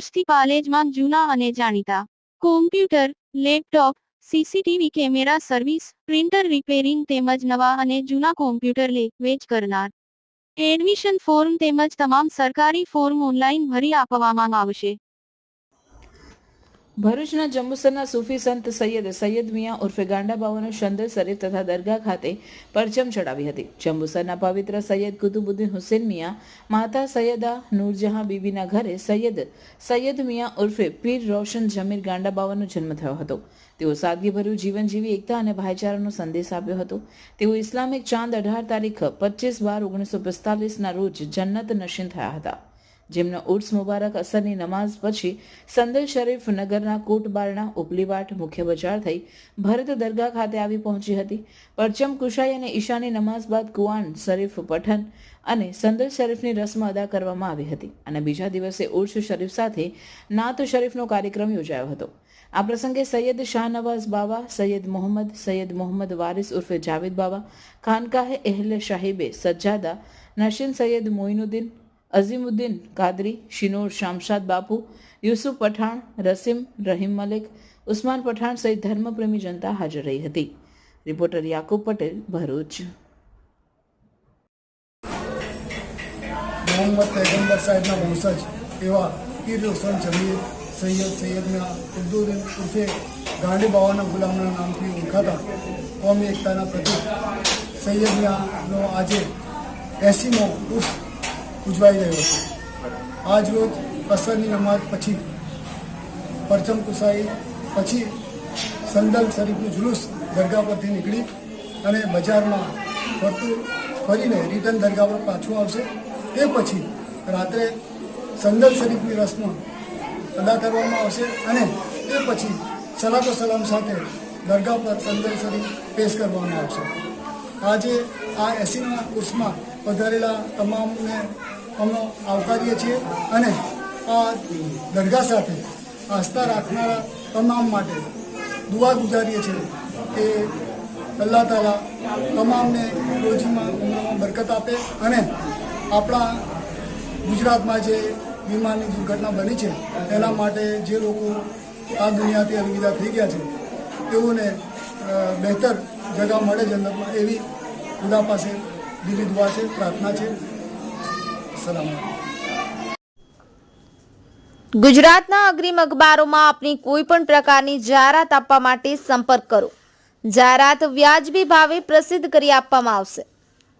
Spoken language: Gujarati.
વર્ષથી પાલેજમાં જૂના અને જાણીતા computer, laptop, CCTV camera service, printer repairing તેમજ નવા અને જૂના કોમ્પ્યુટર લે વેચ કરનાર. એડમિશન ફોર્મ તેમજ તમામ સરકારી ફોર્મ ઓનલાઈન ભરી આપવામાં આવશે. ભરૂચના જંબુસરના સૂફી સંત સૈયદ મિયા ઉર્ફે ગાંડા બાવાનો શંદર શરીફ તથા દરગાહ ખાતે પરચમ ચડાવી હતી. જંબુસરના પવિત્ર સૈયદ કુતુબુદ્દીન હુસેન મિયા માતા સૈયદા નૂરજહાં બીબીના ઘરે સૈયદ મિયા ઉર્ફે પીર રોશન જમીર ગાંડા બાવાનો જન્મ થયો હતો. તેઓ સાદગીભર્યું જીવન જીવી એકતા અને ભાઈચારાનો સંદેશ આપ્યો હતો. તેઓ ઇસ્લામિક ચાંદ 18 તારીખ 25/12/1945 રોજ જન્નત નશીન થયા હતા, જેમનો ઉર્સ મુબારક અસરની નમાઝ પછી સંદલ શરીફ નગરના કોટબારણા ઉપલીવાટ મુખ્ય બજાર થઈ ભરત દરગાહ ખાતે આવી પહોંચી હતી. પરચમ કુશાઈ અને ઈશાની નમાઝ બાદ કુઆન શરીફ પઠન અને સંદલ શરીફની રસ્મ અદા કરવામાં આવી હતી અને બીજા દિવસે ઉર્સ શરીફ સાથે નાત શરીફનો કાર્યક્રમ યોજાયો હતો. આ પ્રસંગે સૈયદ શાહનવાઝ બાવા, સૈયદ મોહમ્મદ વારિસ ઉર્ફે જાવેદ બાવા, ખાનકાહે એહલે શાહિબે સજ્જાદા, નશીન સૈયદ મોઇનુદ્દીન, અઝીમુદ્દીન કાદરી, શિનોર શામશાદ બાપુ, યુસુફ પઠાણ, રસીમ, રહીમ મલિક, ઉસ્માન પઠાણ સહિત ધર્મપ્રેમી જનતા હાજર રહી હતી. રિપોર્ટર યાકુબ પટેલ, ભરૂચ. મોહમ્મદ પૈગંબર સાહેબના વંશજ એવા પીર રોશન જમીર સૈયદ મિયા કુતુબુદ્દીન ઉર્ફે ગાંડી બાવાના ગુલામના નામથી ઓળખાતા કોમી એકતાના પ્રતીક સૈયદ મિયાનો આજે 80મો ઉર્સ ઉજવાઈ રહ્યો છે. આજ રોજ અસરની નમાઝ પછી પરચમ કુસાઈ પછી સંદલ શરીફનું જુલુસ દરગાહ પરથી નીકળી અને બજારમાં ફરીને રિટર્ન દરગાહ પર પાછું આવશે. તે પછી રાત્રે સંદલ શરીફની રસ્મ અદા કરવામાં આવશે અને તે પછી સલાતો સલામ સાથે દરગાહ પર સંદલ શરીફ પેશ કરવામાં આવશે. આજે આ 80ના ઉર્સમાં પધારેલા તમામને અમે આવકારીએ છીએ અને આ દરગાહ સાથે આસ્થા રાખનારા તમામ માટે દુઆ ગુજારીએ છીએ કે અલ્લાહ તાલા તમામને રોજીમાં ઉંમરમાં બરકત આપે અને આપણા ગુજરાતમાં જે વિમાનની દુર્ઘટના બની છે તેના માટે જે લોકો આ દુનિયાથી અલવિદા થઈ ગયા છે તેઓને બહેતર જગા મળે જન્નતમાં એવી ખુદા પાસે દિલી દુઆ છે, પ્રાર્થના છે. ગુજરાતના અગ્રીમ અખબારોમાં આપની કોઈ પણ પ્રકારની જાહેરાત આપવા માટે સંપર્ક કરો. જાહેરાત વ્યાજબી ભાવે પ્રસિદ્ધ કરી આપવામાં આવશે.